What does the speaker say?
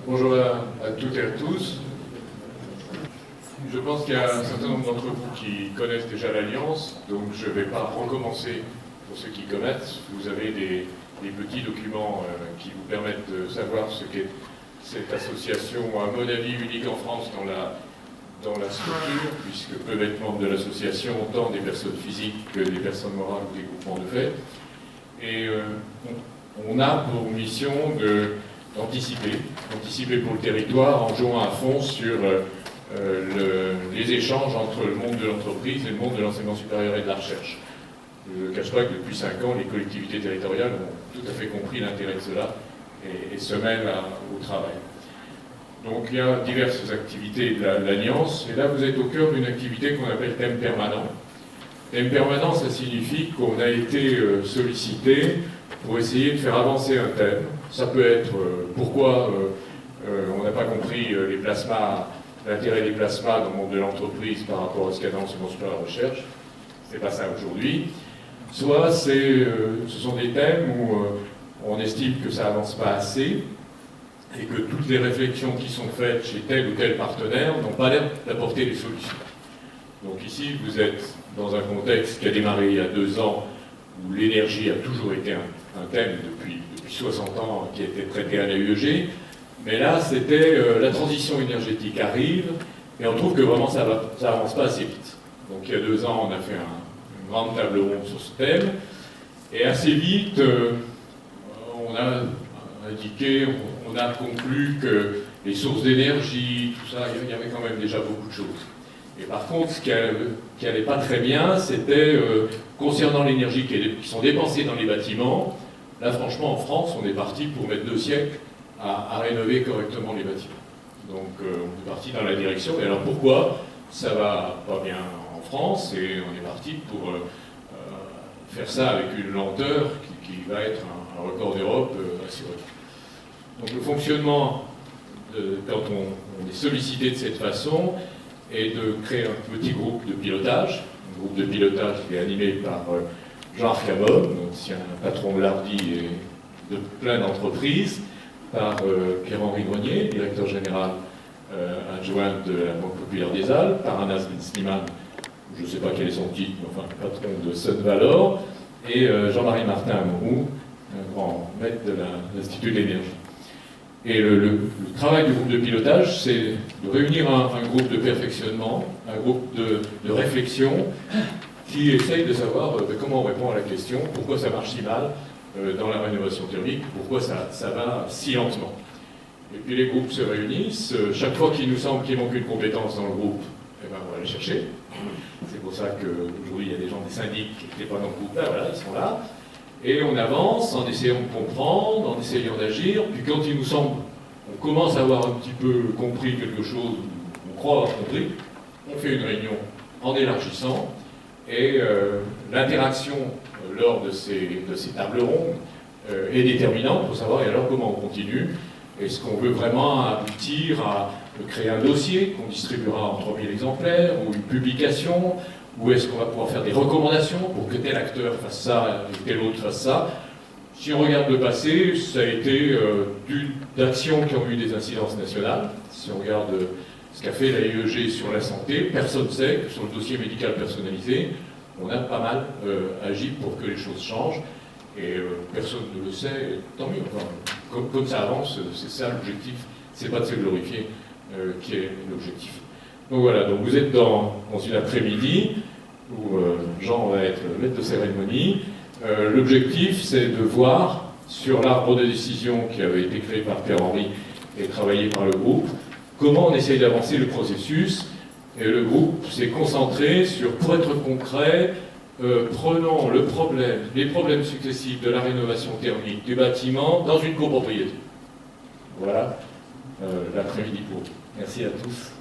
Bonjour à toutes et à tous. Je pense qu'il y a un certain nombre d'entre vous qui connaissent déjà l'Alliance, donc je ne vais pas recommencer pour ceux qui connaissent. Vous avez des petits documents qui vous permettent de savoir ce qu'est cette association, à mon avis, unique en France dans la structure, puisque peuvent être membres de l'association autant des personnes physiques que des personnes morales ou des groupements de fait. Et on a pour mission d'anticiper pour le territoire en jouant à fond sur les échanges entre le monde de l'entreprise et le monde de l'enseignement supérieur et de la recherche. Je ne cache pas que depuis 5 ans, les collectivités territoriales ont tout à fait compris l'intérêt de cela et se mêlent au travail. Donc il y a diverses activités de l'Alliance, et là vous êtes au cœur d'une activité qu'on appelle thème permanent. Thème permanent, ça signifie qu'on a été sollicité pour essayer de faire avancer un thème. Ça peut être pourquoi on n'a pas compris l'intérêt des plasmas dans le monde de l'entreprise par rapport à ce qu'il y a dans l'enseignement supérieur et la recherche. C'est pas ça aujourd'hui. Soit ce sont des thèmes où on estime que ça avance pas assez et que toutes les réflexions qui sont faites chez tel ou tel partenaire n'ont pas l'air d'apporter des solutions. Donc ici, vous êtes dans un contexte qui a démarré il y a 2 ans, où l'énergie a toujours été un thème depuis 60 ans qui a été traité à l'AUEG, mais là, c'était la transition énergétique arrive, et on trouve que vraiment ça avance pas assez vite. Donc il y a 2 ans, on a fait une grande table ronde sur ce thème, et assez vite, on a indiqué, on a conclu que les sources d'énergie, tout ça, il y avait quand même déjà beaucoup de choses. Et par contre, ce qui n'allait pas très bien, c'était concernant l'énergie qui sont dépensées dans les bâtiments. Là, franchement, en France, on est parti pour mettre 2 siècles à rénover correctement les bâtiments. Donc, on est parti dans la direction. Et alors, pourquoi ça va pas bien en France? Et on est parti pour faire ça avec une lenteur qui va être un record d'Europe assuré. Donc, le fonctionnement, quand on est sollicité de cette façon, et de créer un petit groupe de pilotage, un groupe de pilotage qui est animé par Jean Arcamon, ancien patron de l'Ardi et de plein d'entreprises, par Pierre-Henri Grenier, directeur général adjoint de la Banque Populaire des Alpes, par Anas Ben Sliman, je ne sais pas quel est son titre, mais enfin patron de Sun Valor, et Jean-Marie Martin Amorou, un grand maître de l'Institut de l'énergie. Et le travail du groupe de pilotage, c'est de réunir un groupe de perfectionnement, un groupe de réflexion qui essaye de savoir comment on répond à la question, pourquoi ça marche si mal dans la rénovation thermique, pourquoi ça va si lentement. Et puis les groupes se réunissent, chaque fois qu'il nous semble qu'il manque une compétence dans le groupe, eh ben, on va aller chercher. C'est pour ça qu'aujourd'hui il y a des gens des syndics qui n'étaient pas dans le groupe là, voilà, ils sont là. Et on avance en essayant de comprendre, en essayant d'agir, puis quand il nous semble qu'on commence à avoir un petit peu compris quelque chose, on croit avoir compris, on fait une réunion en élargissant, et l'interaction lors de ces tables rondes est déterminante pour savoir et alors comment on continue. Est-ce qu'on veut vraiment aboutir à créer un dossier qu'on distribuera en 3000 exemplaires, ou une publication, ou est-ce qu'on va pouvoir faire des recommandations pour que tel acteur fasse ça et tel autre fasse ça? Si on regarde le passé, ça a été d'actions qui ont eu des incidences nationales. Si on regarde ce qu'a fait l'AIEG sur la santé, personne ne sait que sur le dossier médical personnalisé, on a pas mal agi pour que les choses changent. Et personne ne le sait, tant mieux. Enfin, comme ça avance, c'est ça l'objectif. C'est pas de se glorifier qui est l'objectif. Donc voilà, donc vous êtes dans une après-midi où Jean va être le maître de cérémonie. L'objectif, c'est de voir sur l'arbre de décision qui avait été créé par Pierre-Henri et travaillé par le groupe, comment on essaye d'avancer le processus. Et le groupe s'est concentré sur, pour être concret, prenons les problèmes successifs de la rénovation thermique du bâtiment dans une copropriété. Voilà l'après-midi pour vous. Merci à tous.